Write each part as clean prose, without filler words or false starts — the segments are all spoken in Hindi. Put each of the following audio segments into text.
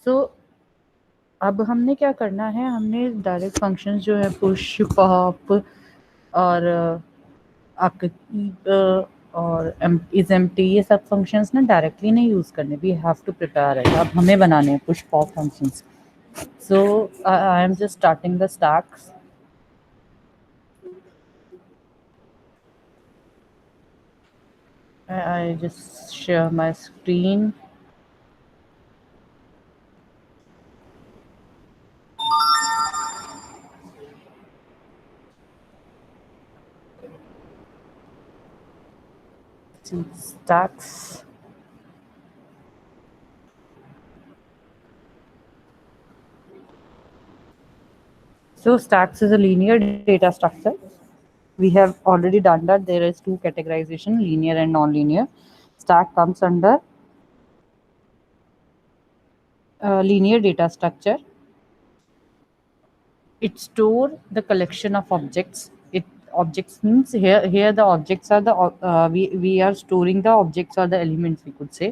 सो अब हमने क्या करना है, हमने डायरेक्ट फंक्शंस जो है पुश, पॉप और और इज एम्प्टी, ये सब फंक्शंस ना डायरेक्टली नहीं यूज करने, we have to prepare it. अब हमें बनाने हैं push pop functions. So I am just starting the stacks. I just share my screen. See stacks. So stacks is a linear data structure. We have already done that. There is two categorization, linear and non-linear. Stack comes under linear data structure. It store the collection of objects. It objects means here the objects are the we are storing the objects or the elements, we could say.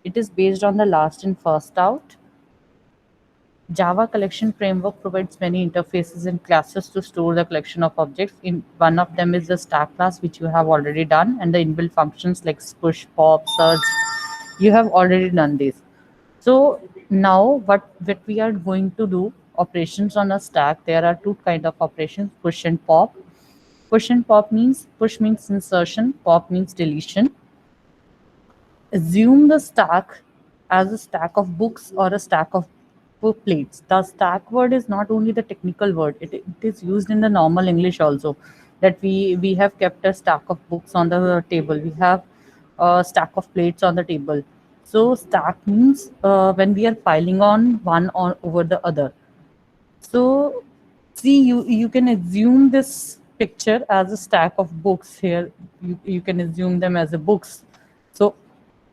It is based on the last in first out. Java collection framework provides many interfaces and classes to store the collection of objects. In one of them is the stack class, which you have already done, and the inbuilt functions like push, pop, search. You have already done this. So now what we are going to do operations on a stack. There are two kind of operations: push and pop. Push and pop means push means insertion, pop means deletion. Assume the stack as a stack of books or a stack of plates. The stack word is not only the technical word, it is used in the normal English also. That we have kept a stack of books on the table, we have a stack of plates on the table. So stack means when we are piling on one on over the other. So see, you can assume this picture as a stack of books here. You can assume them as a books. So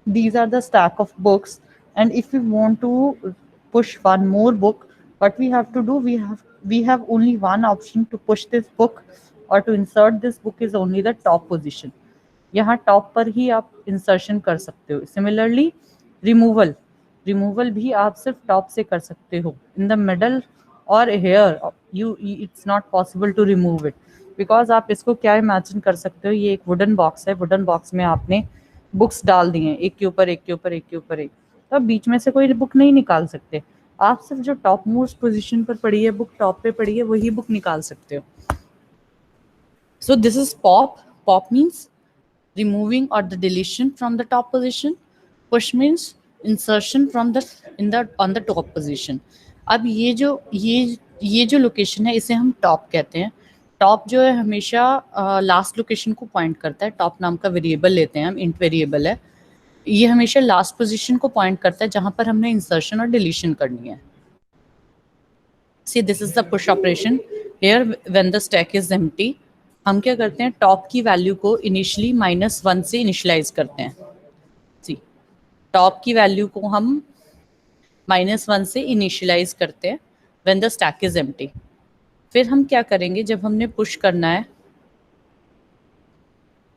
these are the stack of books, and if we want to push one more book, what we have to do, we have only one option to push this book or to insert this book is only the top position. यहाँ टॉप पर ही आप इंसर्शन कर सकते हो. सिमिलरली रिमूवल, रिमूवल भी आप सिर्फ टॉप से कर सकते हो. इन द मिडल और here you it's not possible to remove it, because आप इसको क्या इमेजिन कर सकते हो, ये एक वुडन बॉक्स है, वुडन बॉक्स में आपने बुक्स डाल दी हैं एक के ऊपर एक के ऊपर एक के ऊपर एक, तो आप बीच में से कोई बुक नहीं निकाल सकते. आप सिर्फ जो टॉप मोस्ट पोजीशन पर पड़ी है, बुक टॉप पे पड़ी है, वही बुक निकाल सकते हो. So this is pop. Pop means removing or the deletion from the top position. Push means insertion from the on the top position. अब ये जो लोकेशन है इसे हम टॉप कहते हैं. टॉप जो है हमेशा लास्ट लोकेशन को पॉइंट करता है. टॉप नाम का वेरिएबल लेते हैं हम, इंट वेरिएबल है. ये हमेशा लास्ट पोजीशन को पॉइंट करता है जहां पर हमने इंसर्शन और डिलीशन करनी है. See, this is the push operation. Here when the stack is empty, हम क्या करते हैं, टॉप की वैल्यू को इनिशियली -1 से इनिशियलाइज करते हैं. सी, टॉप की वैल्यू को हम -1 से इनिशियलाइज करते हैं when the stack is empty. फिर हम क्या करेंगे, जब हमने पुश करना है,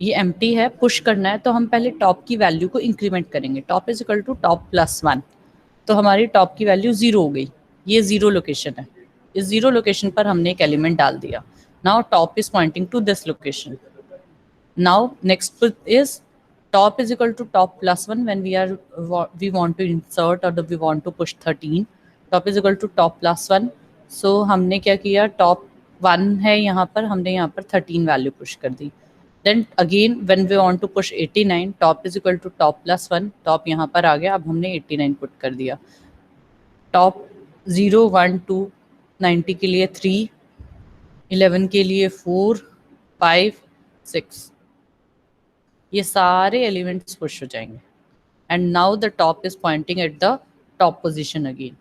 ये एम्प्टी है, पुश करना है, तो हम पहले टॉप की वैल्यू को इंक्रीमेंट करेंगे. Top is equal to top +1, तो हमारी टॉप की वैल्यू 0 हो गई. ये 0 लोकेशन है. इस 0 लोकेशन पर हमने एक एलिमेंट डाल दिया. Now top is pointing to this location. Now next is top is equal to top +1 when we want to insert or we want to push 13. Top is equal to top +1. So हमने क्या किया, top 1 है यहाँ पर, हमने यहाँ पर 13 वैल्यू पुश कर दी. Then again when we want to push 89, top is equal to top +1. top यहाँ पर आ गया, अब हमने 89 पुट कर दिया. Top 0, 1, 2, 90 के लिए 3, 11 के लिए 4, 5, 6, ये सारे एलिमेंट्स पुश हो जाएंगे. And now the top is pointing at the top position again.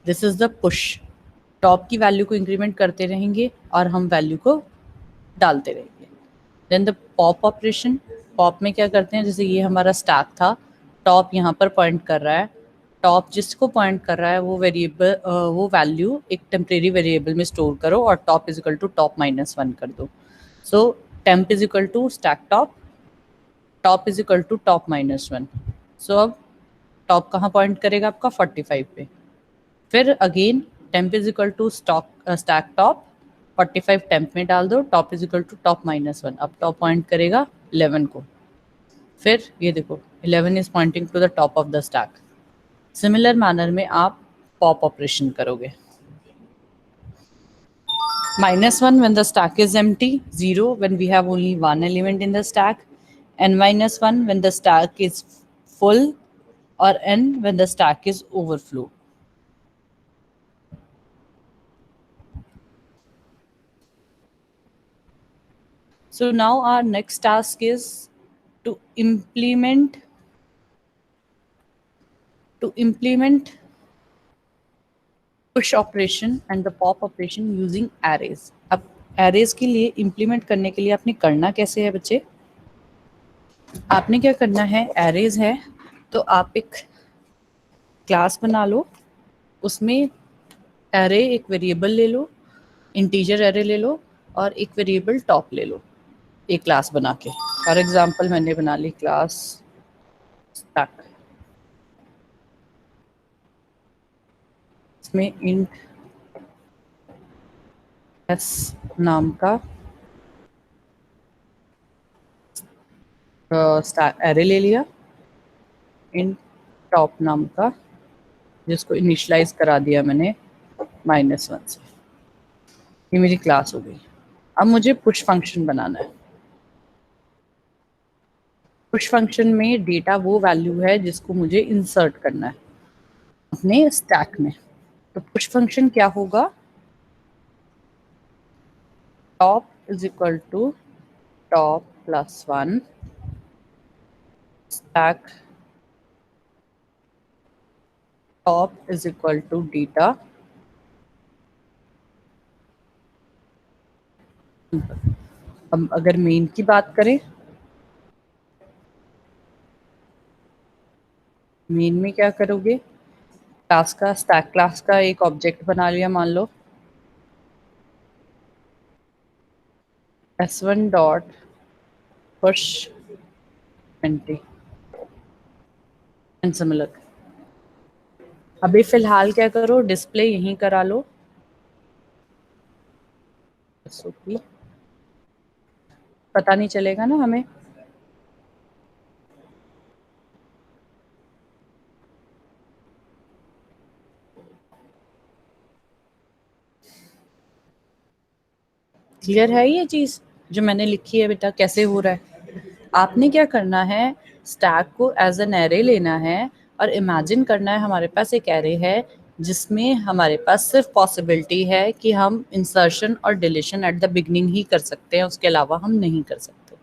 This is the push. Top की वैल्यू को इंक्रीमेंट करते रहेंगे और हम वैल्यू को डालते रहेंगे. Then the pop operation. Pop में क्या करते हैं, जैसे ये हमारा स्टैक था, टॉप यहाँ पर पॉइंट कर रहा है. टॉप जिसको पॉइंट कर रहा है वो वेरिएबल, वो वैल्यू एक टेम्परेरी वेरिएबल में स्टोर करो और top is equal to top -1 कर दो. So temp is equal to stack top, top is equal to top -1. So अब टॉप कहाँ पॉइंट करेगा आपका 45 पे। फिर again temp is equal to stack top, 45 temp में डाल दो, top is equal to top -1, अब टॉप पॉइंट करेगा 11 को। फिर ये देखो 11 is pointing to the top of the stack. Similar manner में आप पॉप ऑपरेशन करोगे। -1 when the stack is empty, 0 when we have only one element in the stack, n-1 when the stack is full, or n when the stack is overflow. So now our next task is to implement push operation and the pop operation using arrays. अब arrays के लिए implement करने के लिए आपने करना कैसे है बच्चे? आपने क्या करना है, arrays है तो आप एक क्लास बना लो, उसमें array एक वेरिएबल ले लो, इंटीजर array ले लो और एक वेरिएबल टॉप ले लो एक क्लास बना के। फॉर एग्जांपल मैंने बना ली क्लास स्टैक, इसमें इंट एस नाम का एरे ले लिया, इन टॉप नाम का जिसको इनिशलाइज करा दिया मैंने -1 से। ये मेरी क्लास हो गई। अब मुझे पुश फंक्शन बनाना है। पुश फंक्शन में डेटा वो वैल्यू है जिसको मुझे इंसर्ट करना है अपने स्टैक में। तो पुश फंक्शन क्या होगा, top is equal to top +1 stack top is equal to data. अब अगर मेन की बात करें, मेन में क्या करोगे, क्लास का स्टैक क्लास का एक ऑब्जेक्ट बना लिया, मान लो s1 dot push 20 and similar. अभी फिलहाल क्या करो, डिस्प्ले यहीं करा लो, पता नहीं चलेगा ना हमें। क्लियर है ये चीज जो मैंने लिखी है बेटा, कैसे हो रहा है? आपने क्या करना है, स्टैक को एज एन एरे लेना है और इमेजिन करना है हमारे पास एक एरे है जिसमें हमारे पास सिर्फ पॉसिबिलिटी है कि हम इंसर्शन और डिलीशन एट द बिगनिंग ही कर सकते हैं, उसके अलावा हम नहीं कर सकते।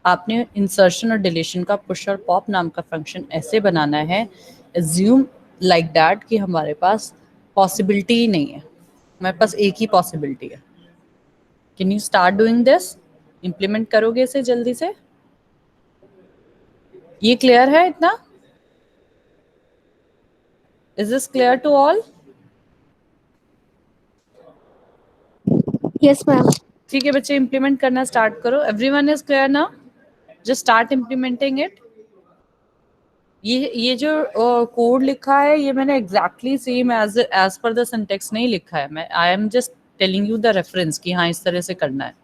आपने इंसर्शन और डिलीशन का पुश और पॉप नाम का फंक्शन ऐसे बनाना है, एज्यूम लाइक दैट कि हमारे पास पॉसिबिलिटी ही नहीं है, हमारे पास एक ही पॉसिबिलिटी है। Can you start doing this? Implement करोगे इसे जल्दी से? ये क्लियर है इतना? Is this clear to all? Yes, ma'am. ठीक है बच्चे, इम्प्लीमेंट करना स्टार्ट करो। एवरीवन इज क्लियर ना? Just start implementing it. ये जो कोड लिखा है ये मैंने एग्जैक्टली सेम एज पर द सिंटेक्स नहीं लिखा है, मैं I am just telling you the reference कि हाँ इस तरह से करना है।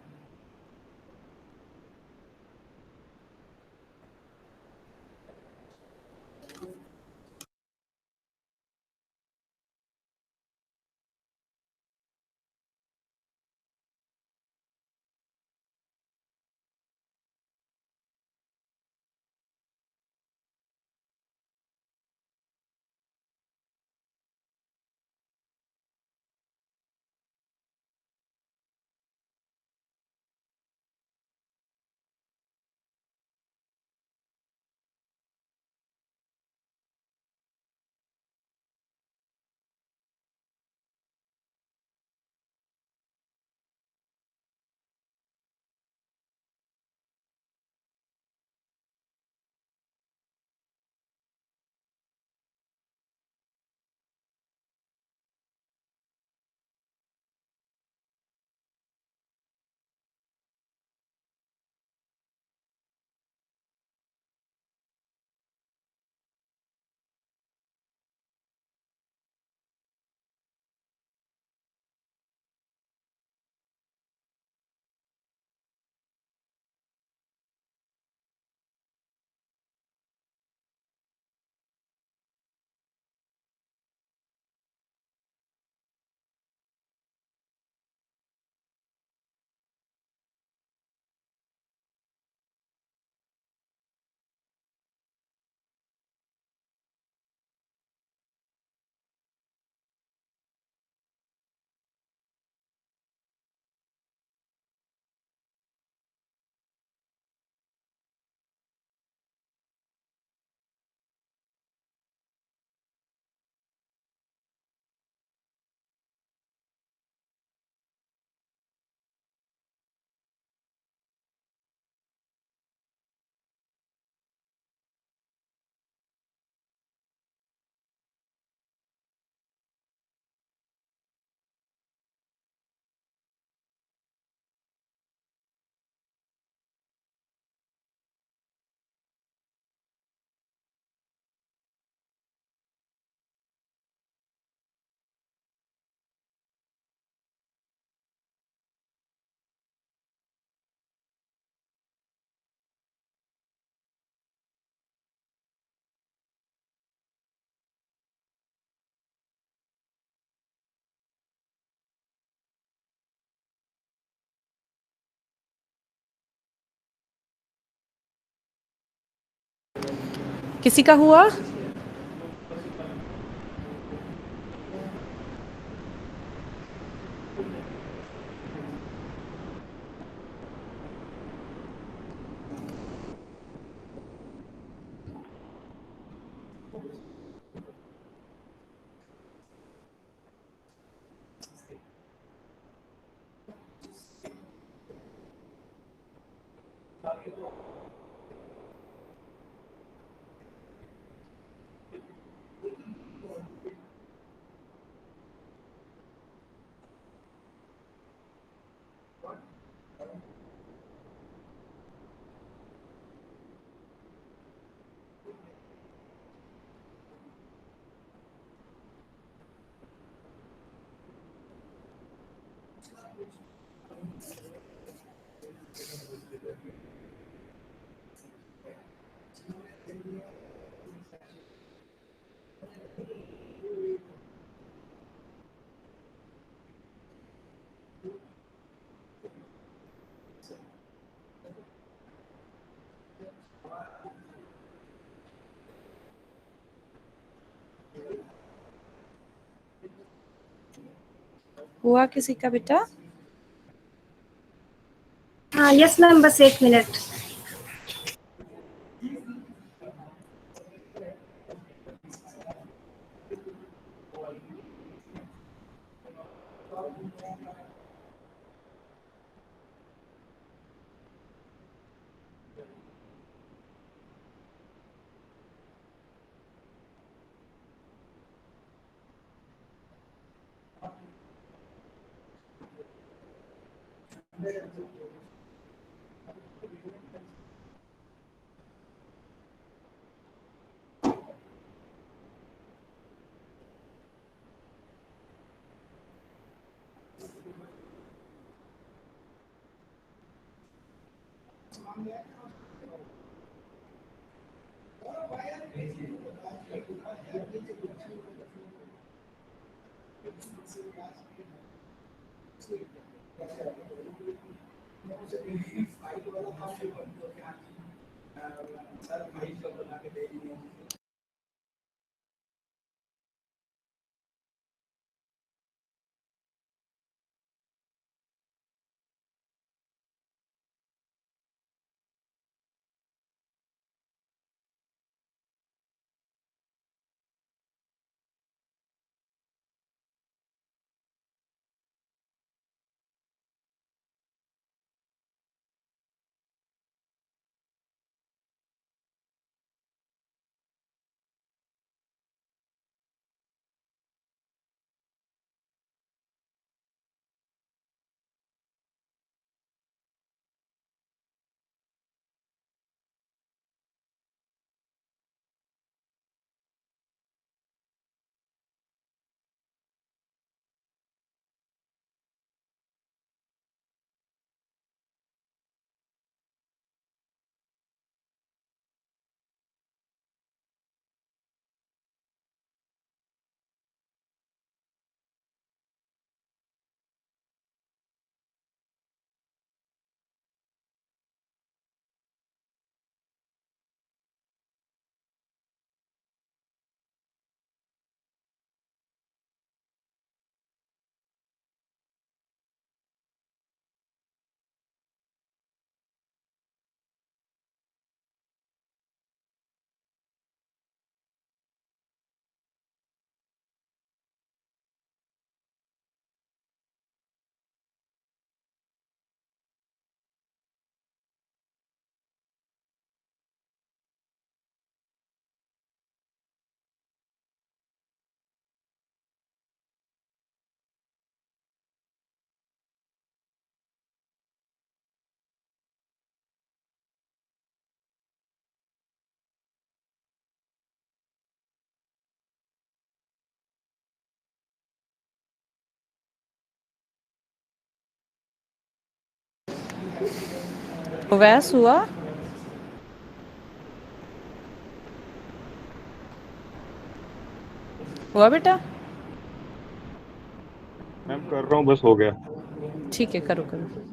किसी का हुआ? हुआ किसी का बेटा? हाँ यस मैम, बस 1 मिनट। वैस हुआ? हुआ बेटा? मैम कर रहा हूँ, बस हो गया। ठीक है, करो करो।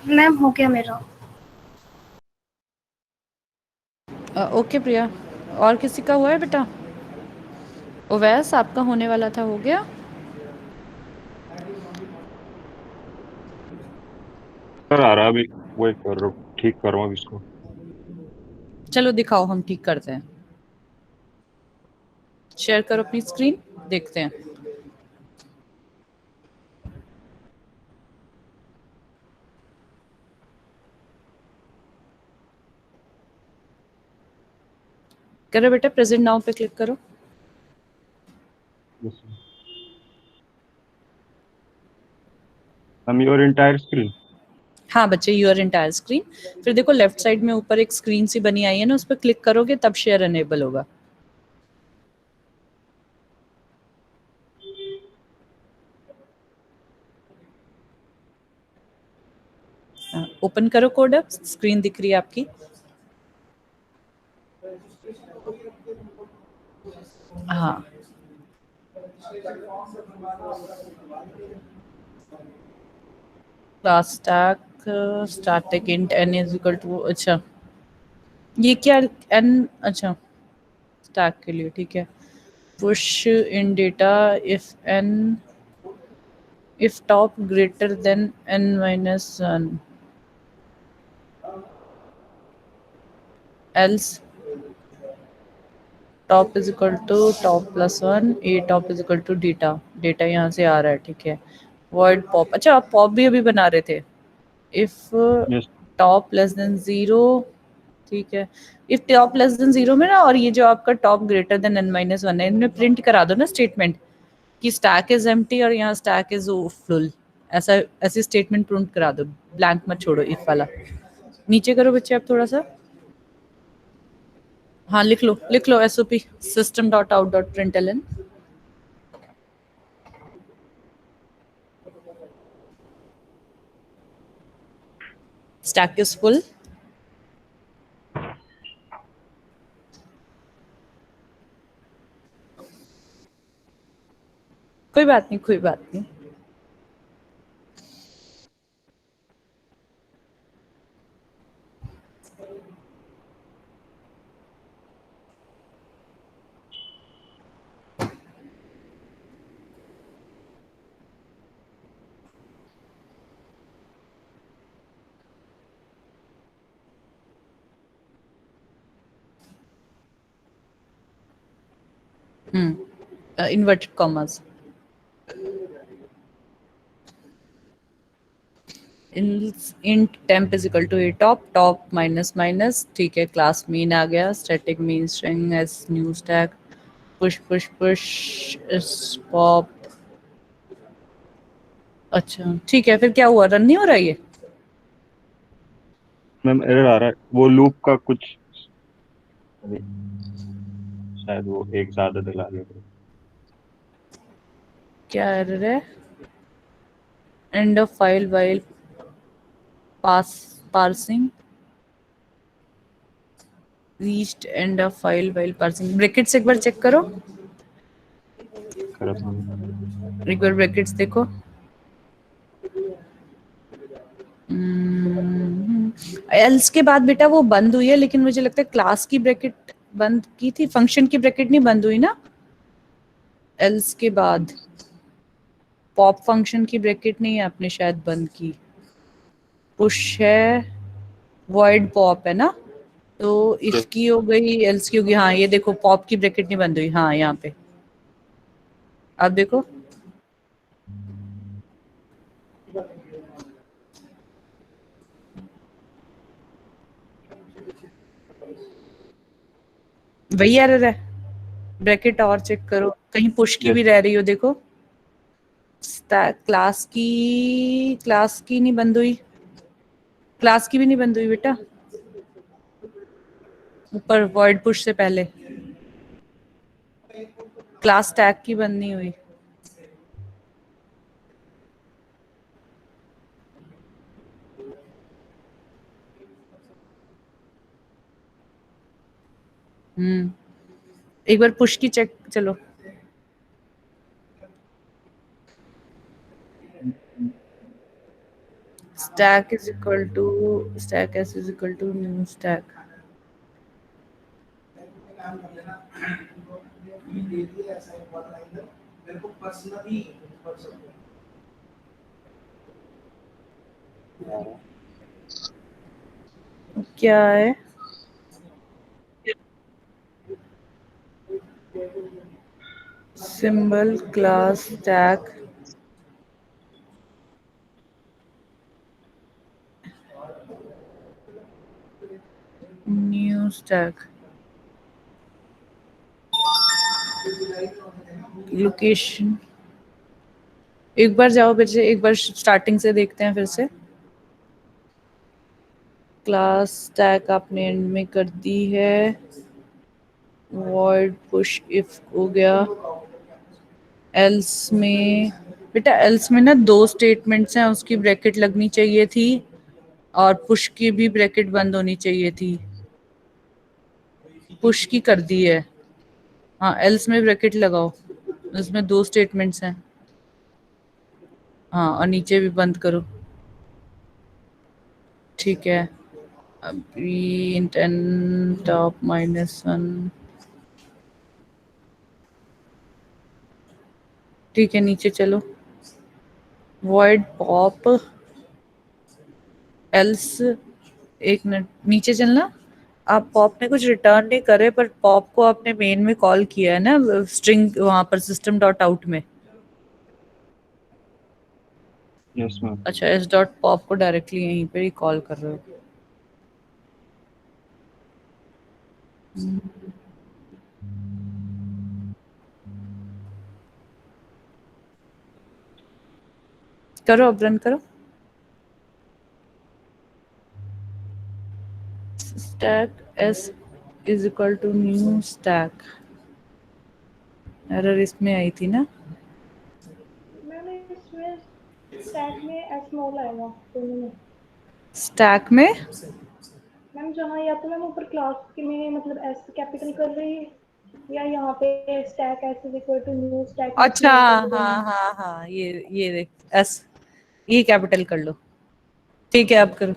मैम हो गया मेरा। ओके प्रिया, और किसी का हुआ है बेटा? ओवैस आपका होने वाला था, हो गया? सर आ रहा है अभी, वही कर रहा हूँ, ठीक कर रहा हूँ अभी इसको। चलो दिखाओ, हम ठीक करते हैं। शेयर करो अपनी स्क्रीन, देखते हैं। करो बेटा, प्रेजेंट नाउ पे क्लिक करो। Ma'am your entire screen. हाँ बच्चे, यूर एंटायर स्क्रीन। फिर देखो लेफ्ट साइड में ऊपर एक स्क्रीन सी बनी आई है ना, उस पर क्लिक करोगे तब शेयर एनेबल होगा। ओपन करो कोड, अब स्क्रीन दिख रही है आपकी। हाँ, class stack static int n is equal to, अच्छा ये क्या n, अच्छा स्टैक के लिए ठीक है। Push in data if n, if top greater then n minus 1, else top is equal to top plus 1, a top is equal to data, data यहाँ से आ रहा है ठीक है। वर्ड पॉप, अच्छा आप पॉप भी अभी बना रहे थे। If yes top less than 0, ठीक है। इफ टॉप लेस देन 0 में ना, और ये जो आपका top greater then n minus 1 है, इनमें प्रिंट करा दो ना स्टेटमेंट कि स्टैक इज एम्प्टी और यहाँ स्टैक इज फुल। ऐसा, ऐसी स्टेटमेंट प्रिंट करा दो, ब्लैंक मत छोड़ो इफ वाला। नीचे करो बच्चे आप थोड़ा सा, हाँ लिख लो SOP system dot out dot println. Stack is full. कोई बात नहीं, कोई बात नहीं। Inverted commas, int temp is equal to a top, top minus minus, ठीक है। क्लास मीन आ गया, static main string s new stack, push push push pop. अच्छा ठीक है, फिर क्या हुआ, रन नहीं हो रहा ये? मैम एरर आ रहा है, वो लूप का कुछ, शायद वो एक ज्यादा दिला गया। क्या एरर है? End of file while parsing, reached end of file while parsing. Brackets एक बार चेक करो, खराब एक बार ब्रैकेट्स देखो। एल्स के बाद बेटा वो बंद हुई है, लेकिन मुझे लगता है क्लास की ब्रैकेट बंद की थी, फंक्शन की ब्रैकेट नहीं बंद हुई ना एल्स के बाद। पॉप फंक्शन की ब्रैकेट नहीं है आपने शायद बंद की। पुश है, वॉइड पॉप है ना, तो इफ की हो गई, एल्स की होगी। हाँ ये देखो, पॉप की ब्रैकेट नहीं बंद हुई, हाँ यहाँ पे आप देखो। वही एरर है, ब्रैकेट और चेक करो, कहीं पुश की भी यस रह रही हो देखो। क्लास की नहीं बंद हुई, क्लास की भी नहीं बंद हुई बेटा, ऊपर वर्ड पुश से पहले क्लास टैग की बंद नहीं हुई। एक बार पुश की चेक, चलो stack s is equal to new stack. क्या है? symbol class stack new stack location. एक बार जाओ बच्चे, एक बार स्टार्टिंग से देखते हैं फिर से. क्लास स्टैक आपने एंड में कर दी है. void push if हो गया. else में बेटा, else में ना दो स्टेटमेंट्स हैं, उसकी ब्रैकेट लगनी चाहिए थी और पुश की भी ब्रैकेट बंद होनी चाहिए थी. पुश की कर दी है. हाँ, else में ब्रैकेट लगाओ. उसमें दो स्टेटमेंट्स हैं. हाँ, और नीचे भी बंद करो. ठीक है. अभी इंटेंट टॉप -1. ठीक है, नीचे चलो. void pop else. एक मिनट नीचे चलना. आप पॉप में कुछ रिटर्न नहीं करे, पर पॉप को आपने मेन में कॉल किया है ना, स्ट्रिंग वहां पर सिस्टम डॉट आउट में. Yes ma'am. अच्छा, एस डॉट पॉप को डायरेक्टली यहीं पर ही कॉल कर रहे हो. करो, अब रन करो. stack s is equal to new stack. Error इसमें आई थी ना. मैम इसमें स्टैक में एस नॉल आएगा दोनों में. स्टैक में मैम जहाँ या तो मैम ऊपर क्लास के में मतलब एस कैपिटल कर रही है, या यहाँ पे stack s is equal to new stack में अच्छा, स्मॉल कर रही हाँ है. हाँ हाँ, ये देख एस, ये कैपिटल कर लो. ठीक है, अब करो.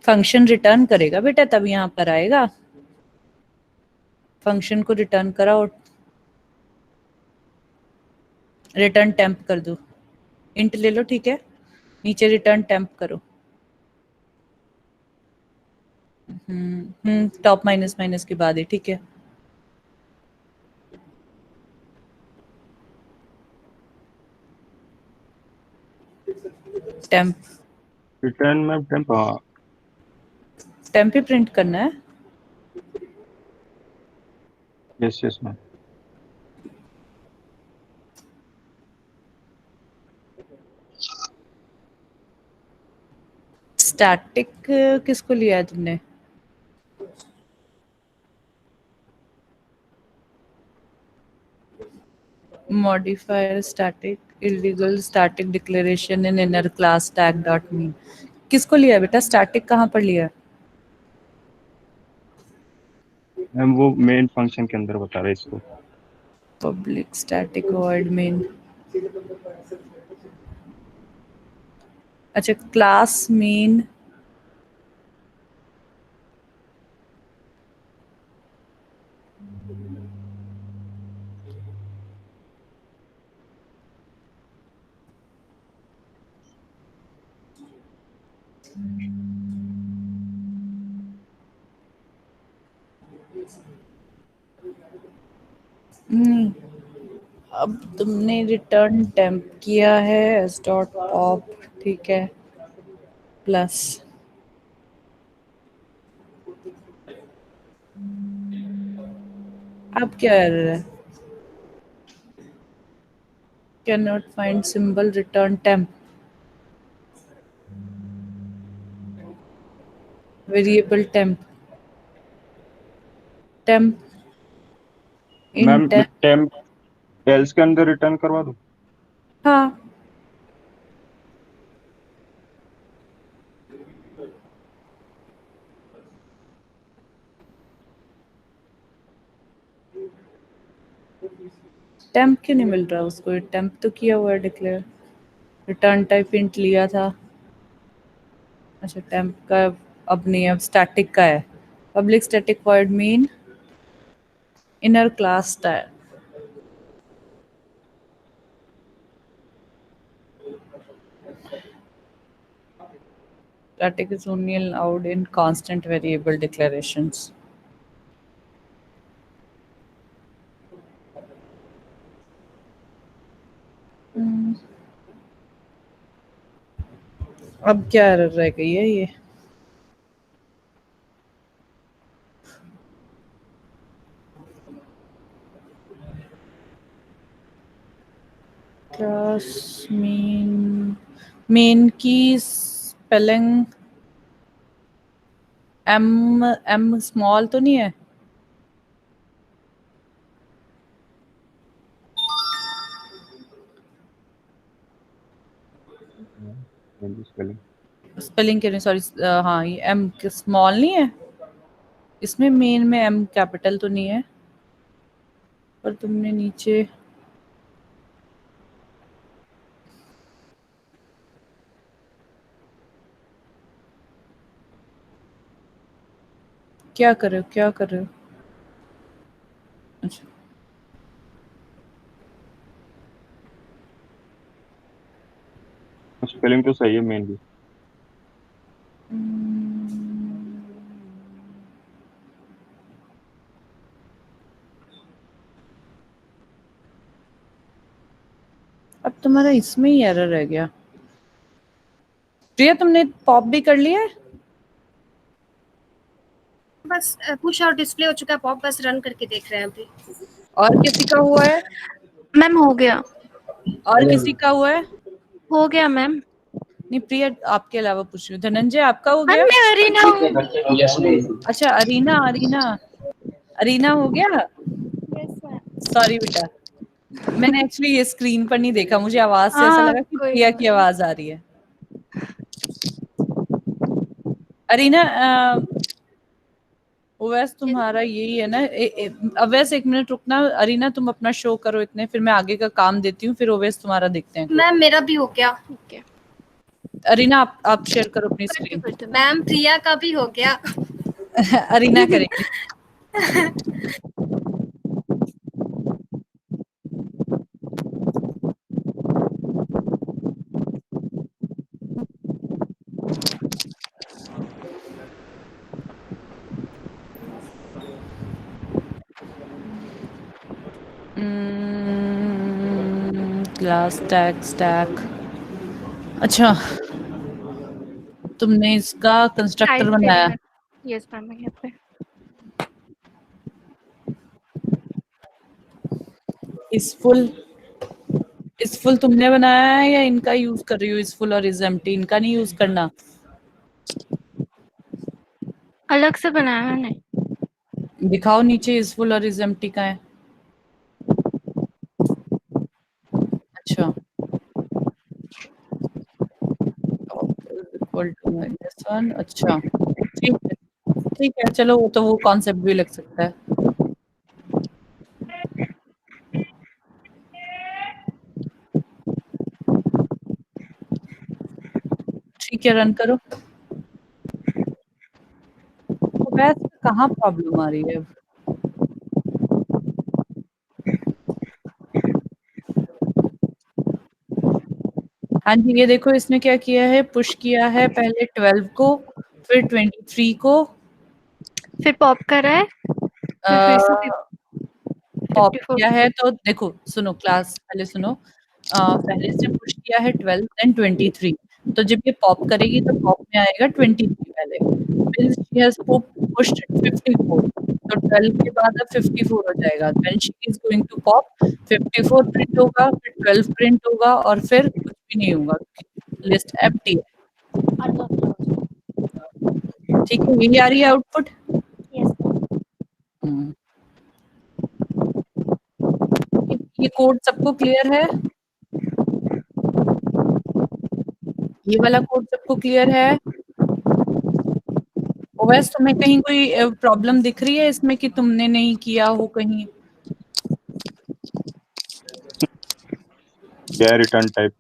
फंक्शन रिटर्न करेगा बेटा, तब यहाँ पर आएगा. फंक्शन को रिटर्न कराओ. रिटर्न टेम्प कर दो. इंट ले लो. ठीक है, नीचे रिटर्न टेम्प करो. टॉप माइनस माइनस के बाद ही. ठीक है. टेम्प. रिटर्न में टेम्प. हाँ. टेम्प ही प्रिंट करना है. Yes yes ma'am. स्टैटिक किसको लिया है तुमने? Modifier static illegal static declaration इन inner class tag dot mean. किसको लिया बेटा? स्टैटिक कहाँ पर लिया? मैम वो मेन फंक्शन के अंदर बता रहे इसको. Public static void main. अच्छा, क्लास मेन. नहीं, अब तुमने रिटर्न टेम्प किया है एस डॉट पॉप. ठीक है, प्लस. अब क्या एरर है? Can not find symbol return temp. Variable temp. Temp in ma'am temp. Temp else के अंदर रिटर्न करवा दो. हाँ, टेम्प क्यों नहीं मिल रहा उसको? टेम्प तो किया हुआ है डिक्लेयर, रिटर्न टाइप इंट लिया था। अच्छा टेम्प का अब नहीं, अब स्टैटिक का है। Public static void main inner class stat. Static is only allowed in constant variable declarations. अब क्या error रह गई है ये? Class main की spelling m small तो नहीं है? स्पेलिंग स्पेलिंग के सॉरी, हाँ ये m स्मॉल नहीं है इसमें, मेन में m कैपिटल तो नहीं है, पर तुमने नीचे क्या कर रहे हो, क्या कर रहे हो? अच्छा स्पेलिंग तो सही है मेन भी। अब तुम्हारा इसमें ही एरर रह गया। प्रिया तुमने पॉप भी कर लिया है? बस पुश और डिस्प्ले हो चुका है, पॉप बस रन करके देख रहे हैं अभी। और किसी का हुआ है? मैम हो गया, और किसी का हुआ है? हो गया मैम। नहीं प्रिया आपके अलावा पूछ रही हूँ। धनंजय आपका हो मैम गया? मैं अरीना हूँ। अच्छा अरीना, अरीना अरीना हो गया। Yes ma'am. सॉरी बेटा, मैंने एक्चुअली ये स्क्रीन पर नहीं देखा, मुझे आवाज से ऐसा हाँ, लगा कि कोई प्रिया बात की आवाज आ रही है। अरीना ओवैस तुम्हारा यही है ना? अवैस एक मिनट रुकना। अरीना तुम अपना शो करो इतने, फिर मैं आगे का काम देती हूँ, फिर ओवैस तुम्हारा देखते हैं। मैम मेरा भी हो गया। ओके अरीना आप शेयर करो अपनी स्क्रीन। मैम प्रिया का भी हो गया। अरीना करेंगे। Class tag stack. अच्छा तुमने इसका कंस्ट्रक्टर बनाया? यस मैम मैं यहाँ पे इस फुल तुमने बनाया है या इनका यूज कर रही हो? इस फुल और इस एम्प्टी इनका नहीं यूज करना। अलग से बनाया मैंने। दिखाओ नीचे इस फुल और इस एम्प्टी का है। अच्छा इक्वल टू दिस वन। अच्छा ठीक है चलो, वो तो वो कॉन्सेप्ट भी लग सकता है। ठीक है रन करो। तो वैसे कहाँ प्रॉब्लम आ रही है? हाँ जी ये देखो, इसने क्या किया है, पुश किया है पहले 12 को, फिर 23 को, फिर पॉप करा है, फिर से पॉप 54 किया है। तो देखो सुनो, क्लास पहले सुनो। पहले इसने पुश किया है 12 देन 23। तो जब ये पॉप करेगी तो पॉप में आएगा 23 पहले, फिर शी हैज पुश्ड 54। तो 12 के बाद अब 54 हो जाएगा। Then she is going to pop 54, print होगा, फिर 12 प्रिंट होगा, और फिर कुछ भी नहीं होगा, लिस्ट एम्प्टी है। ठीक है यही आ रही है आउटपुट। ये कोड सबको क्लियर है? ये वाला कोड सबको क्लियर है? ओवैस तुम्हें कहीं कोई प्रॉब्लम दिख रही है इसमें कि तुमने नहीं किया हो कहीं? क्या है रिटर्न टाइप?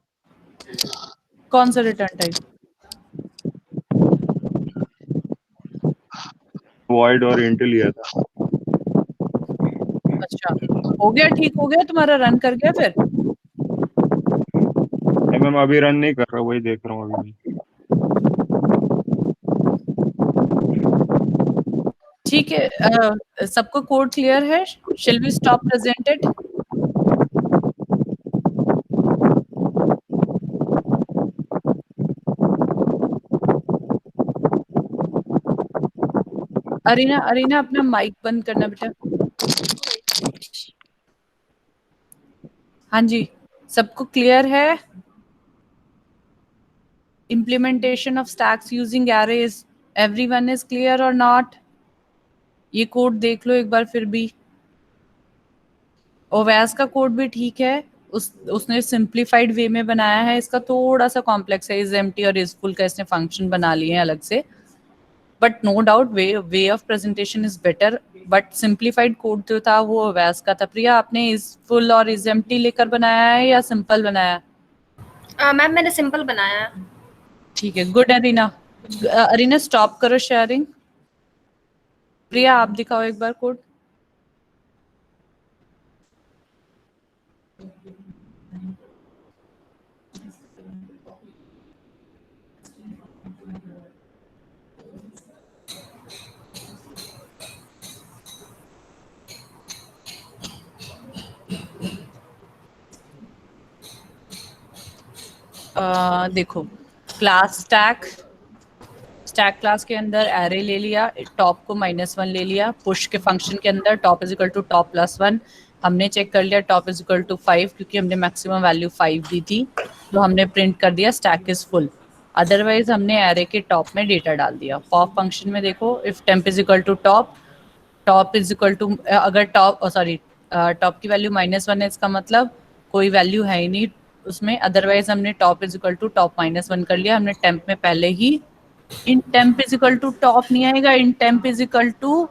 कौन सा रिटर्न टाइप? वॉइड और इंट लिया था। अच्छा, हो गया, ठीक हो गया तुम्हारा, रन कर गया फिर? नहीं मैम अभी रन नहीं कर रहा, वही देख रहा हूँ अभी। ठीक है, सबको कोड क्लियर है? Shall we stop presented? Arina, Arina अपना माइक बंद करना बेटा। हाँ जी, सबको क्लियर है? Implementation of stacks using arrays, everyone is clear or not? ये कोड देख लो एक बार फिर भी। ओवैस का कोड भी ठीक है, उसने सिंप्लीफाइड वे में बनाया है, इसका थोड़ा सा कॉम्प्लेक्स है, इज एम्प्टी और इज फुल का इसने फंक्शन बना लिए हैं अलग से, but no doubt way of presentation is better, but simplified code जो था वो ओवैस का था। प्रिया, आपने इज फुल और इज एम्प्टी लेकर बनाया है या सिंपल बनाया? मैम मैंने सिंपल बनाया है। ठीक है, गुड अरीना। अरीना स्टॉप करो शेयरिंग। प्रिया आप दिखाओ एक बार कोड। देखो, क्लास स्टैक क्लास के अंदर एरे ले लिया, टॉप को -1 ले लिया, पुश के फंक्शन के अंदर top is equal to top +1, हमने चेक कर लिया टॉप इज इक्वल टू 5 क्योंकि हमने मैक्सिमम वैल्यू 5 दी थी, तो हमने प्रिंट कर दिया स्टैक इज फुल। अदरवाइज हमने एरे के टॉप में डेटा डाल दिया। पॉप फंक्शन में देखो, if temp is equal to top is equal to, अगर टॉप की वैल्यू -1 है, इसका मतलब कोई वैल्यू है ही नहीं उसमें, अदरवाइज हमने top is equal to top -1 कर लिया। हमने टेम्प में पहले ही in temp is equal to top नहीं आएगा, in temp is equal to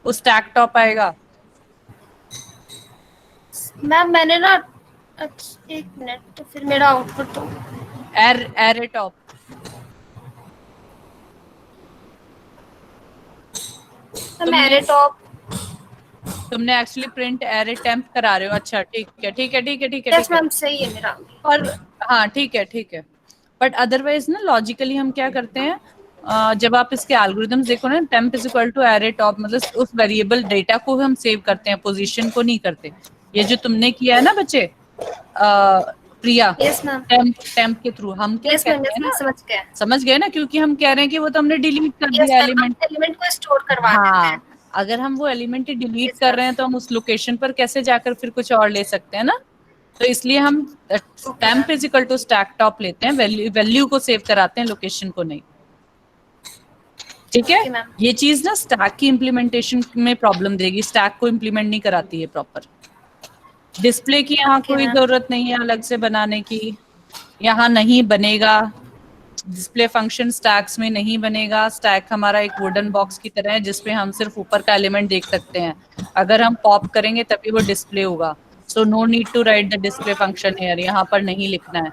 stack top आएगा। मैम मैंने ना एक मिनट, तो फिर मेरा आउटपुट तो एरे टॉप, मेरे टॉप। तुमने एक्चुअली प्रिंट एरे टेम्प करा रहे हो। अच्छा ठीक है ठीक है ठीक है ठीक है यस ठीक है, मैम सही है मेरा। और हाँ ठीक है ठीक है, बट अदरवाइज ना लॉजिकली हम क्या करते हैं, जब आप इसके एल्गोरिथम्स देखो ना, temp is equal to array top, मतलब उस वेरिएबल डेटा को हम सेव करते हैं, पोजीशन को नहीं करते। ये जो तुमने किया है ना बच्चे, प्रिया, यस मैम। टेम्प के थ्रू हम क्या यस मैम, कहते यस हैं मैम, ना, समझ गए ना, क्योंकि हम कह रहे हैं कि वो तो हमने डिलीट कर यस दिया मैम, एलिमेंट। एलिमेंट को स्टोर करवा देते हैं। हाँ, अगर हम वो एलिमेंट ही डिलीट Yes, कर ma'am. रहे हैं तो हम उस लोकेशन पर कैसे जाकर फिर कुछ और ले सकते हैं ना, तो इसलिए हम temp is equal to stack top लेते हैं, वैल्यू को सेव कराते हैं, लोकेशन को नहीं। ठीक है, Okay, ma'am. ये चीज ना स्टैक की इम्प्लीमेंटेशन में प्रॉब्लम देगी, स्टैक को इम्प्लीमेंट नहीं कराती है प्रॉपर। डिस्प्ले की यहाँ Okay, कोई ma'am. जरूरत नहीं है अलग से बनाने की, यहाँ नहीं बनेगा। डिस्प्ले फंक्शन स्टैक्स में नहीं बनेगा। स्टैक हमारा एक वुडन बॉक्स की तरह है जिसपे हम सिर्फ ऊपर का एलिमेंट देख सकते हैं, अगर हम पॉप करेंगे तभी वो डिस्प्ले होगा। So no need to write the display function here, यहाँ पर नहीं लिखना है।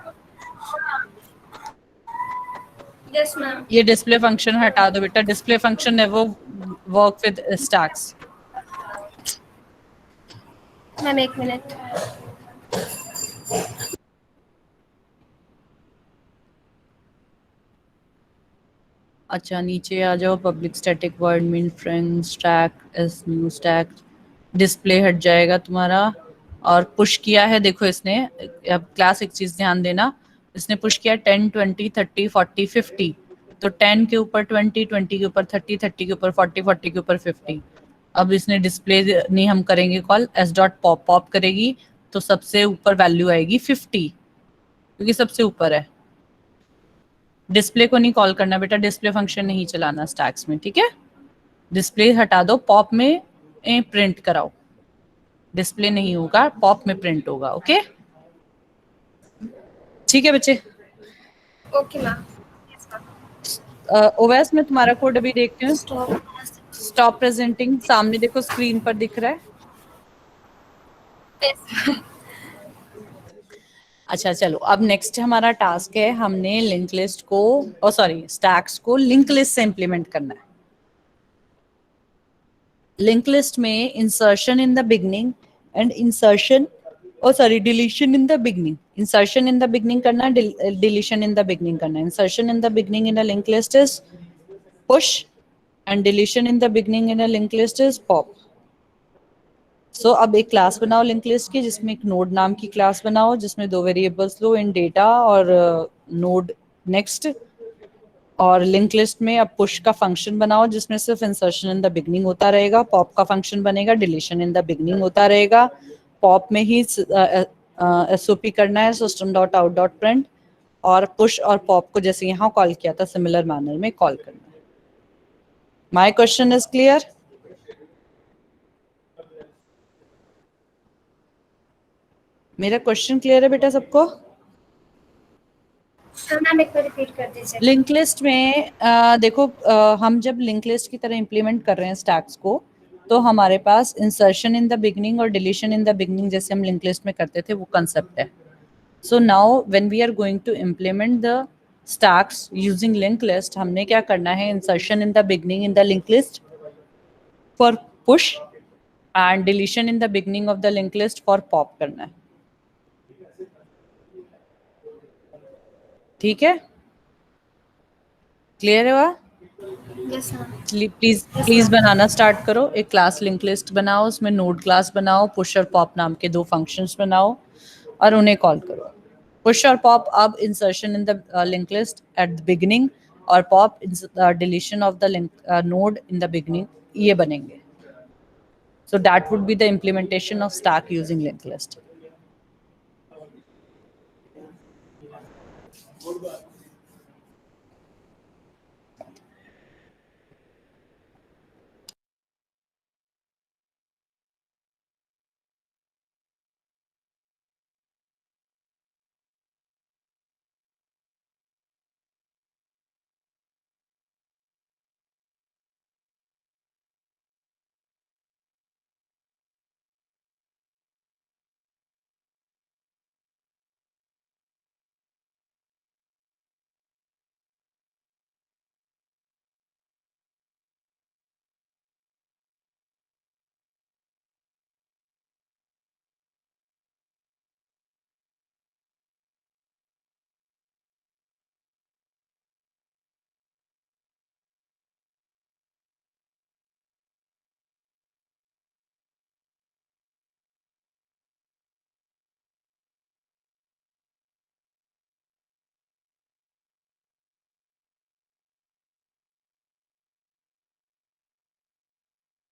Yes, ma'am. ये डिस्प्ले फंक्शन हटा दो बेटा, display function never work with stacks. Ma'am एक मिनट। अच्छा नीचे आ जाओ, public static word mean friend stack S new stack, display हट जाएगा तुम्हारा। और पुश किया है, देखो इसने, अब क्लास एक चीज ध्यान देना, इसने पुश किया 10 20 30 40 50, तो 10 के ऊपर 20, 20 के ऊपर 30, 30 के ऊपर 40, 40 के ऊपर 50। अब इसने डिस्प्ले नहीं हम करेंगे call, S dot pop pop करेगी तो सबसे ऊपर वैल्यू आएगी 50 क्योंकि सबसे ऊपर है। डिस्प्ले को नहीं कॉल करना बेटा, डिस्प्ले फंक्शन नहीं चलाना स्टैक्स में, ठीक है। डिस्प्ले हटा दो, पॉप में प्रिंट कराओ, डिस्प्ले नहीं होगा, पॉप में प्रिंट होगा। ओके ठीक है बच्चे। Okay ma'am. Yes, ma'am. Owais में तुम्हारा कोड अभी देखते हैं। Stop. स्टॉप प्रेजेंटिंग, सामने देखो स्क्रीन पर दिख रहा है। Yes. अच्छा चलो, अब नेक्स्ट हमारा टास्क है, हमने लिंक लिस्ट को स्टैक्स को लिंक लिस्ट से इंप्लीमेंट करना है। लिंक लिस्ट में insertion in the beginning and deletion in the beginning. Insertion in the beginning करना है, डिलीशन इन द बिगनिंग करना है। Insertion in the beginning in a link list is push and deletion in the beginning in a link list is pop. So अब एक क्लास बनाओ लिंक लिस्ट की, जिसमें एक नोड नाम की क्लास बनाओ, जिसमें दो वेरिएबल्स लो, इन डेटा और नोड नेक्स्ट। और लिंक लिस्ट में अब पुश का फंक्शन बनाओ, जिसमें सिर्फ इंसर्शन इन द बिगनिंग होता रहेगा। पॉप का फंक्शन बनेगा, डिलीशन इन द बिगनिंग होता रहेगा। पॉप में ही एसओपी करना है, system dot out dot print. और पुश और पॉप को जैसे यहाँ कॉल किया था सिमिलर मैनर में कॉल करना है। My question is clear? मेरा क्वेश्चन क्लियर है बेटा सबको? हाँ मैम, एक बार रिपीट कर दीजिए। लिंक लिस्ट में देखो, हम जब लिंक लिस्ट की तरह इंप्लीमेंट कर रहे हैं स्टैक्स को, तो हमारे पास इंसर्शन इन द बिगनिंग और डिलीशन इन द बिगनिंग जैसे हम लिंक लिस्ट में करते थे वो कंसेप्ट है। So now when we are going to implement the stacks using link list, हमने क्या करना है, insertion in the beginning in the link list for push and deletion in the beginning of the link list for pop करना है। ठीक है, क्लियर है? वह यस मैम। प्लीज प्लीज बनाना स्टार्ट करो। एक क्लास लिंक लिस्ट बनाओ, उसमें नोड क्लास बनाओ, पुश और पॉप नाम के दो फंक्शंस बनाओ और उन्हें कॉल करो। पुश और पॉप अब insertion in the link list at the beginning और pop deletion of the link node in the beginning, ये बनेंगे। So that would be the implementation of stack using link list.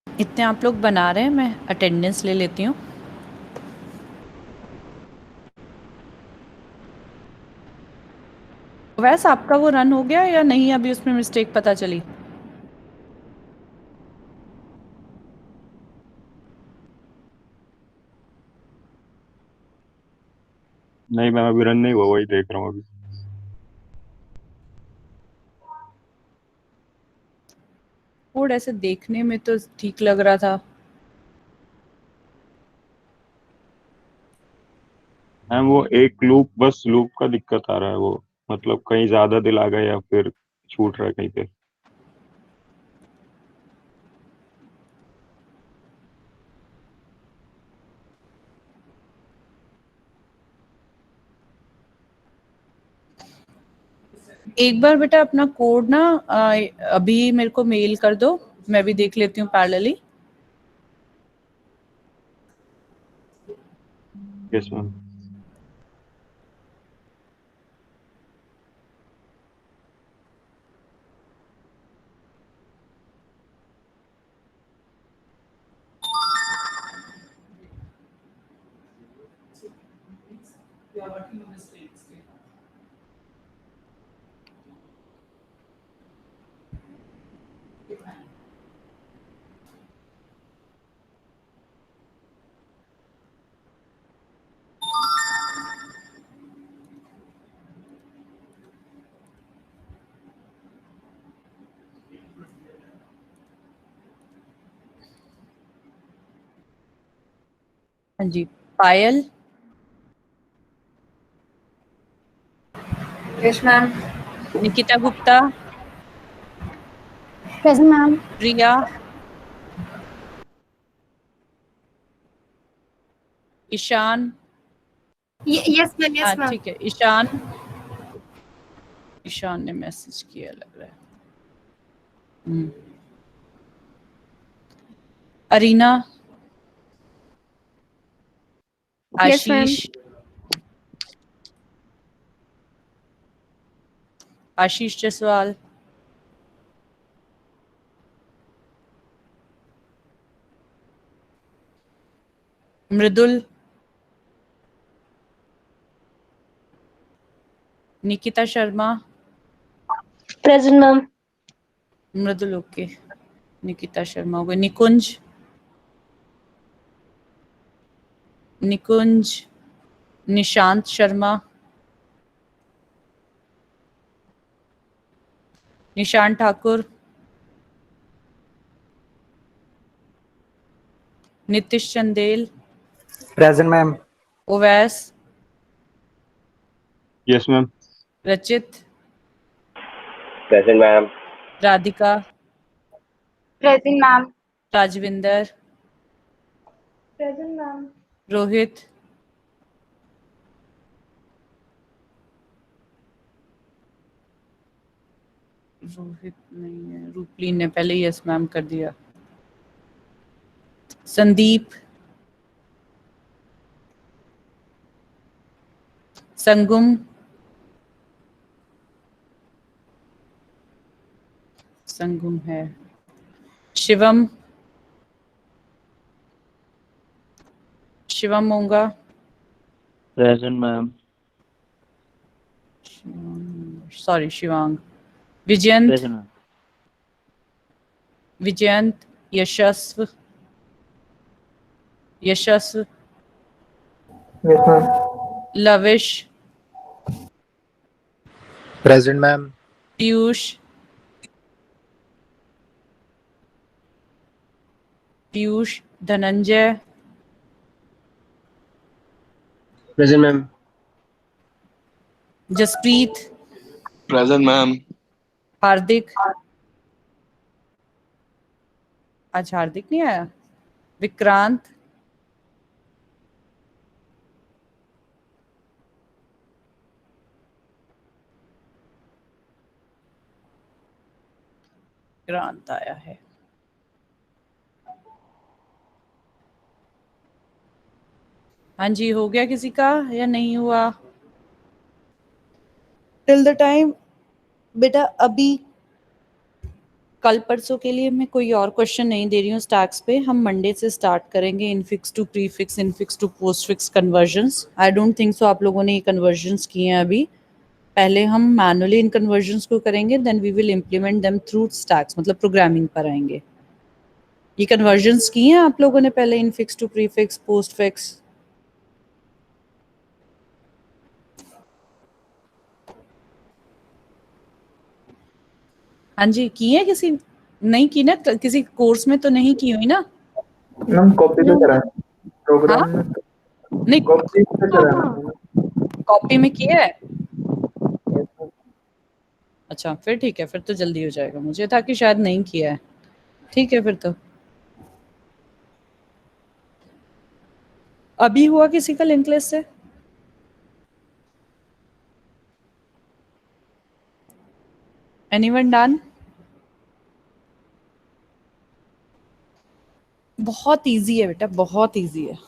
इतने आप लोग बना रहे हैं, मैं अटेंडेंस ले लेती हूँ। वैसे आपका वो रन हो गया या नहीं, अभी उसमें मिस्टेक पता चली? नहीं मैम, अभी रन नहीं हुआ, वही देख रहा हूँ अभी। कोड ऐसे देखने में तो ठीक लग रहा था। मैम वो एक लूप, बस लूप का दिक्कत आ रहा है वो, मतलब कहीं ज्यादा दिल आ गया या फिर छूट रहा है कहीं पे। एक बार बेटा अपना कोड ना अभी मेरे को मेल कर दो, मैं भी देख लेती हूँ पैरेलली। Yes ma'am. हाँ जी, पायल। Yes, ma'am. Nikita Gupta, Present, ma'am. प्रिया, Ishan, Yes, ma'am. Yes, ma'am. ठीक है, ईशान, ईशान ने मैसेज किया लग रहा है। Arina, Yes, ma'am. Ashish, Ashish Jaswal, Mridul, Nikita Sharma, Present, ma'am. Mridul okay, Nikita Sharma हो गई, Nikunj, Nikunj, Nishant Sharma, Nishant Thakur, Nitish Chandel, Present, ma'am. Owais, yes ma'am. Rachit, Present, ma'am. Radhika, Present, ma'am. Rajwinder, present ma'am. Rohit, Rohit नहीं है, रूपली ने पहले यस मैम कर दिया, संदीप, संगुम, संगुम है, Shivam, Shivam Monga, Present, ma'am. Sorry Shivang, Vijayant, Present, ma'am. Vijayant, Yashasv, Yashasv, Yes, ma'am. Lavish, Present, ma'am. Piyush, Piyush, Dhananjay, Present, ma'am. Jaspreet, Present, ma'am. Hardik, आज हार्दिक नहीं आया, विक्रांत, विक्रांत आया है, हाँ जी हो गया किसी का या नहीं हुआ? टिल द टाइम बेटा अभी कल परसों के लिए मैं कोई और क्वेश्चन नहीं दे रही हूँ स्टैक्स पे, हम मंडे से स्टार्ट करेंगे infix to prefix, infix to postfix conversions. I don't think so आप लोगों ने ये कन्वर्जंस किए हैं अभी, पहले हम मैनुअली इन कन्वर्जंस को करेंगे, then we will implement them through stacks, मतलब प्रोग्रामिंग पर आएंगे। ये कन्वर्जंस किए हैं आप लोगों ने पहले इनफिक्स टू प्रीफिक्स, पोस्टफिक्स? हाँ जी किए हैं, किसी नहीं की ना, किसी कोर्स में तो नहीं की हुई ना? मैम कॉपी पे करा है हाँ प्रोग्राम में, नहीं, कॉपी पे करा है। कॉपी में किया है? अच्छा फिर ठीक है, फिर तो जल्दी हो जाएगा, मुझे था कि शायद नहीं किया है। ठीक है फिर तो। अभी हुआ किसी का लिंक लिस्ट से? Anyone done? बहुत इजी है बेटा, बहुत इजी है।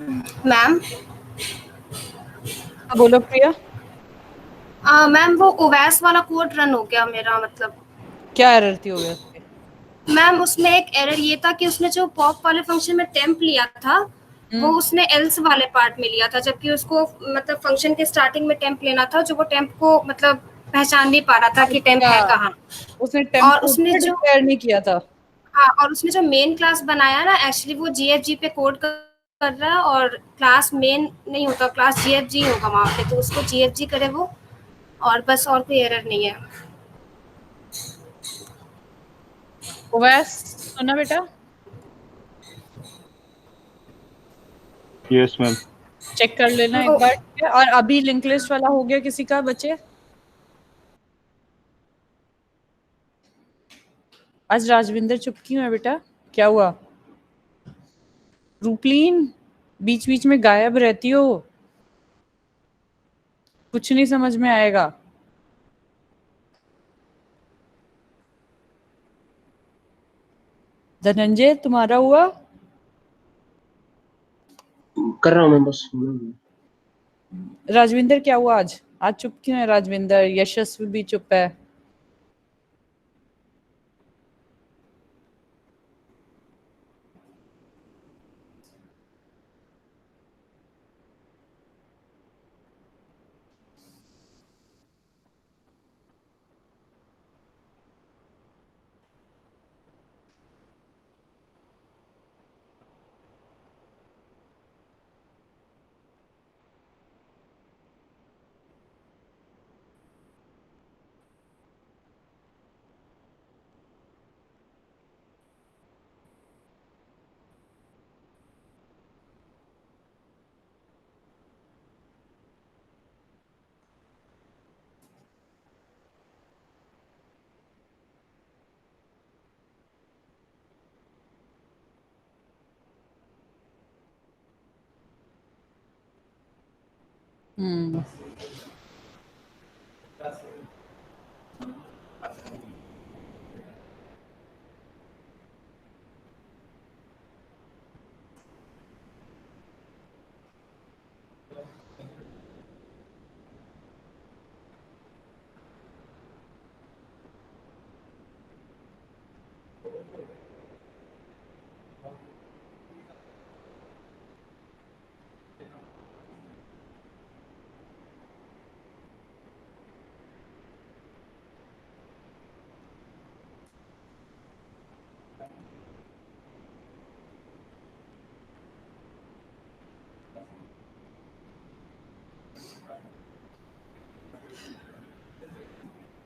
मैम बोलो प्रिया, मैम वो ओवैस वाला कोड रन हो गया मेरा, मतलब क्या एरर थी ओवेस पे? मैम उसमें एक एरर ये था कि उसने जो पॉप वाले फंक्शन में टेम्प लिया था वो उसने एल्स वाले पार्ट में लिया था, जबकि उसको मतलब फंक्शन के स्टार्टिंग में टेम्प लेना था, जो वो टेम्प को मतलब पहचान नहीं पा रहा था कि टेम्प है अच्छा, कहाँ। उसने टेम्प और कोड उसने को जो डिक्लेयर नहीं किया था। हाँ, और उसने जो मेन क्लास बनाया ना, एक्चुअली वो जीएफजी पे कोड कर रहा है और क्लास मेन नहीं होता, क्लास जीएफजी होगा वहाँ पे, तो उसको जीएफजी करे वो, और बस, और कोई एरर नहीं है। ओवेस सुना बेटा? Yes ma'am. चेक कर लेना एक बार, ठीक है? और अभी लिंक लिस्ट वाला हो गया किसी का बच्चे? आज राजविंदर चुप क्यों है बेटा, क्या हुआ? रूपलीन बीच बीच में गायब रहती हो, कुछ नहीं समझ में आएगा। धनंजय तुम्हारा हुआ? कर रहा हूँ मैं बस। राजविंदर क्या हुआ आज? आज चुप क्यों है राजविंदर? यशस्वी भी चुप है। हम्म,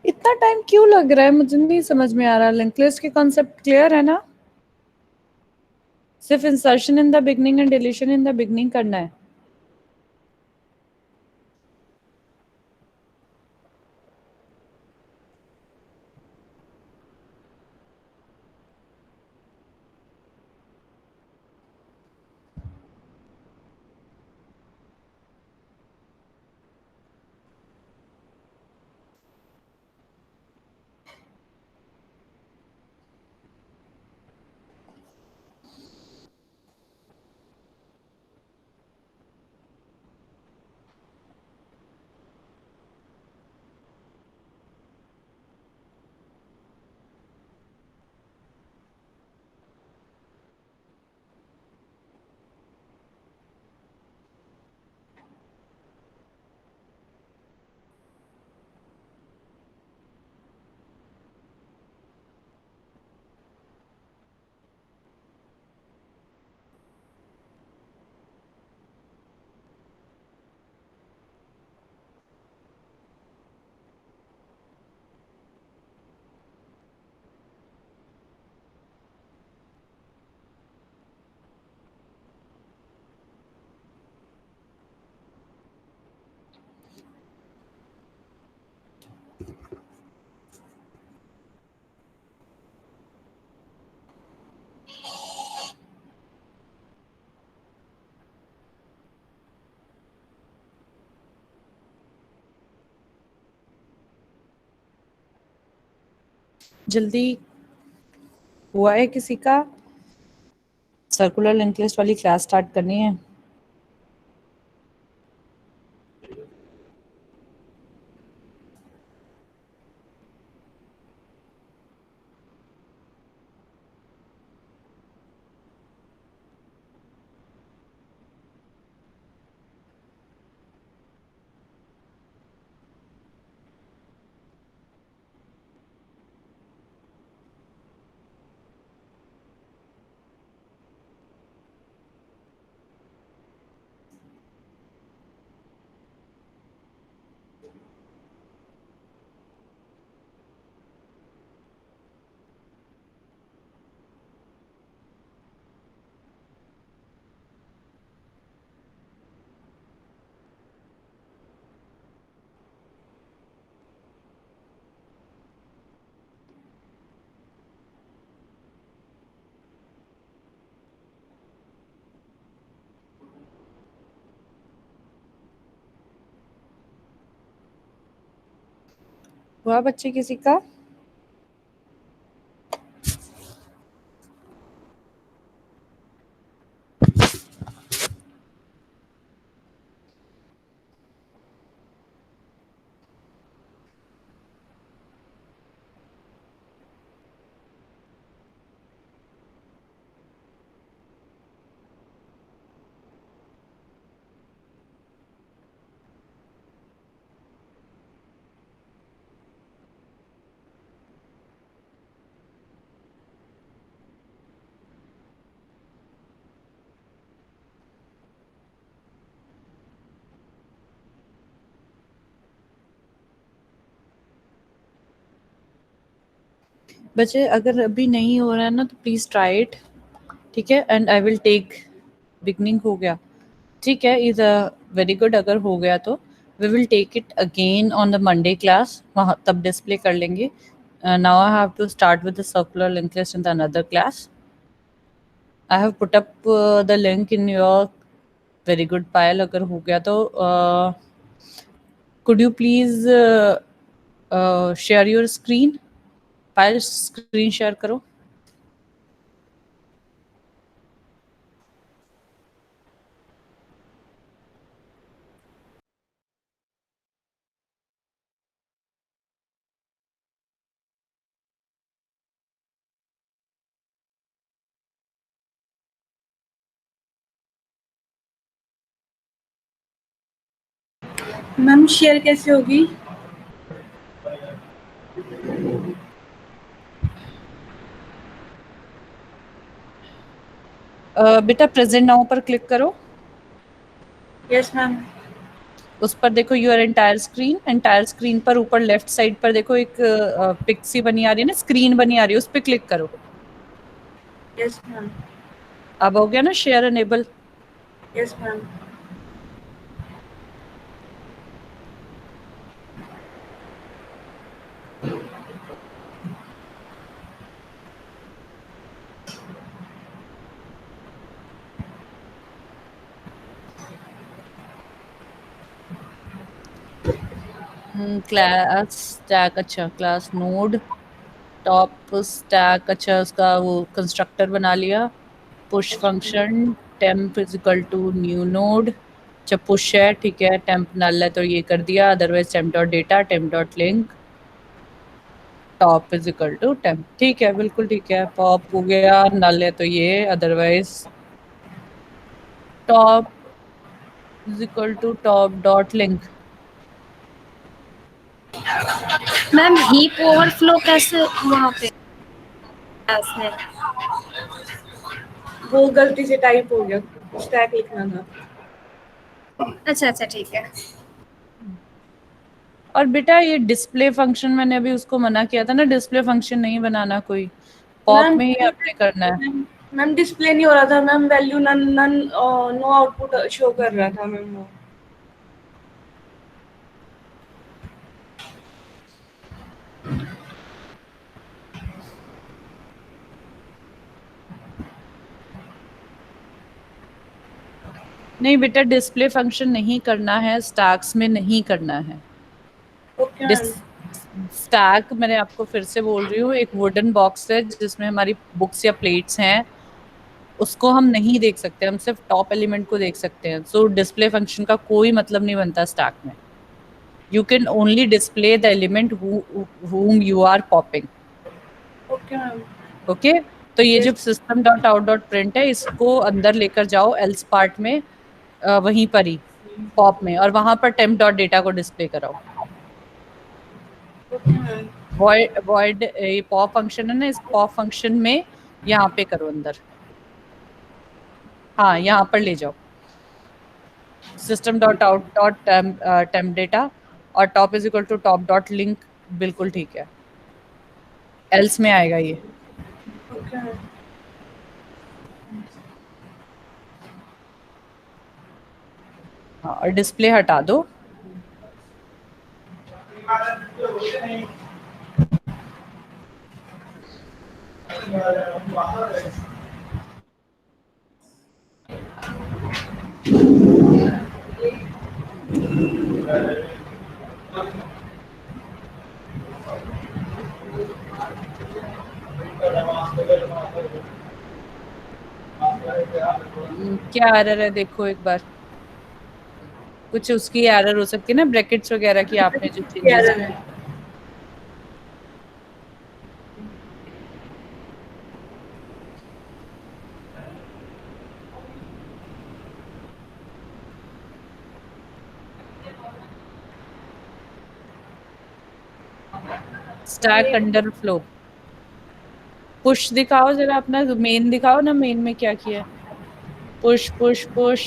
इतना टाइम क्यों लग रहा है, मुझे नहीं समझ में आ रहा। लिंक लिस्ट के कॉन्सेप्ट क्लियर है ना? सिर्फ insertion in the beginning and deletion in the beginning करना है। जल्दी हुआ है किसी का? सर्कुलर लिंक लिस्ट वाली क्लास स्टार्ट करनी है। हुआ बच्चे किसी का? बच्चे अगर अभी नहीं हो रहा है ना तो प्लीज ट्राई इट, ठीक है, and I will take. Beginning हो गया, ठीक है, इज अ वेरी गुड। अगर हो गया तो we will take it again on the Monday class, वहाँ तब डिस्प्ले कर लेंगे। Now I have to start with the circular link list in the another class. I have put up the link in your very good Payal. अगर हो गया तो could you please share your screen? Payal screen share करो। मैम शेयर कैसे होगी? बेटा प्रेजेंट नाउ पर क्लिक करो। Yes ma'am. उस पर देखो योर एंटायर स्क्रीन पर ऊपर लेफ्ट साइड पर देखो एक पिक्सी बनी आ रही है ना, स्क्रीन बनी आ रही है, उस पर क्लिक करो। Yes ma'am. अब हो गया ना share enable? Yes ma'am. Class stack, अच्छा क्लास नोड टॉप स्टैक, अच्छा उसका वो कंस्ट्रक्टर बना लिया। Push function temp is equal to new node, अच्छा पुश है, ठीक है, टेम्प नल है तो ये कर दिया, otherwise temp dot data temp dot link top is equal to temp, ठीक है, बिल्कुल ठीक है। पॉप हो गया, नल है तो ये, otherwise top is equal to top dot link. Ma'am heap overflow कैसे वहाँ पे क्लास में? वो गलती से टाइप हो गया, स्टैक लिखना था। अच्छा अच्छा ठीक है। और बेटा ये डिस्प्ले फंक्शन मैंने अभी उसको मना किया था ना, डिस्प्ले फंक्शन नहीं बनाना कोई, पॉप मैम में ही आपने करना है। मैम डिस्प्ले नहीं हो रहा था ma'am, value none none no output show कर रहा था मैम वो। नहीं बेटा डिस्प्ले फंक्शन नहीं करना है, स्टैक्स में नहीं करना है। Okay ma'am. स्टैक मैंने आपको फिर से बोल रही हूँ, एक वुडन बॉक्स है जिसमें हमारी बुक्स या प्लेट्स हैं, उसको हम नहीं देख सकते, हम सिर्फ टॉप एलिमेंट को देख सकते हैं। सो डिस्प्ले फंक्शन का कोई मतलब नहीं बनता स्टैक में। You can only display the element whom you are popping. Okay ma'am. Okay, तो ये जो system dot out dot print है इसको अंदर लेकर जाओ एल्स पार्ट में, वहीं पर ही पॉप में, और वहां पर टेम्प डॉट डेटा को डिस्प्ले कराओ। वॉइड ये पॉप फंक्शन है ना, इस पॉप फंक्शन में यहाँ पे करो अंदर, हाँ यहाँ पर ले जाओ system dot out dot temp data और top is equal to top dot link, बिल्कुल ठीक है, एल्स में आएगा ये। Okay ma'am. हाँ और डिस्प्ले हटा दो। क्या एरर है देखो एक बार, कुछ उसकी एरर हो सकती है ना, ब्रैकेट्स वगैरह की आपने जो चेंजेस एरर है। स्टैक अंडर फ्लो, पुश दिखाओ जरा अपना, मेन दिखाओ ना, मेन में क्या किया है, push push push,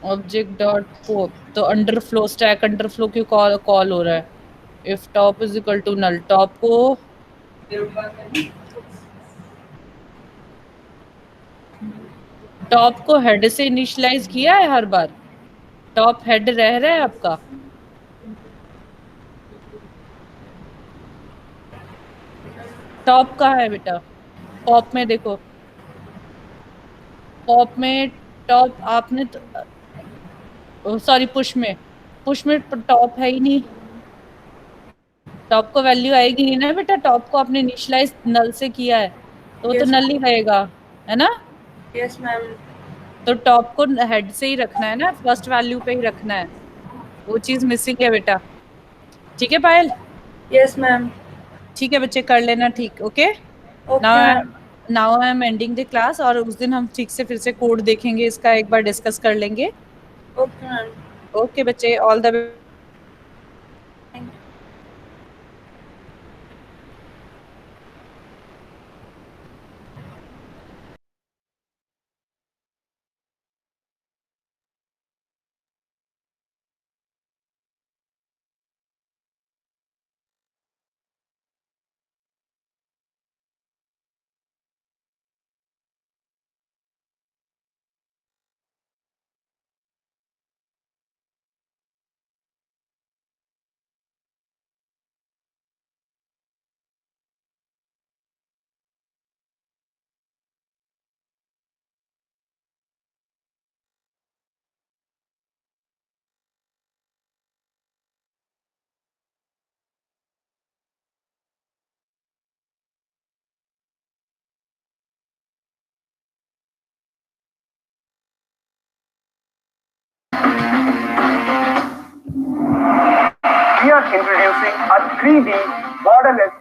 object dot pop, तो underflow, stack underflow क्यों कॉल कॉल हो रहा है, if top is equal to null, top को टॉप को हेड से इनिशियलाइज किया है हर बार, टॉप हेड रह रहा है आपका, टॉप कहाँ है बेटा, पॉप में देखो, पॉप में टॉप आपने सॉरी पुश में टॉप है ही नहीं, टॉप को वैल्यू आएगी नहीं ना बेटा, टॉप को आपने इनिशियलाइज नल से किया है तो वो तो Yes, नल ही रहेगा, है ना। Yes ma'am. तो टॉप को हेड से ही रखना है ना, फर्स्ट वैल्यू पे ही रखना है, वो चीज मिसिंग है बेटा। ठीक है पायल, यस मैम। ठीक है बच्चे कर लेना, ठीक, okay. Okay ma'am. Now I am ending the class, और उस दिन हम ठीक से फिर से कोड देखेंगे, इसका एक बार डिस्कस कर लेंगे। Okay ma'am. ओके बच्चे, all the We are introducing a 3D borderless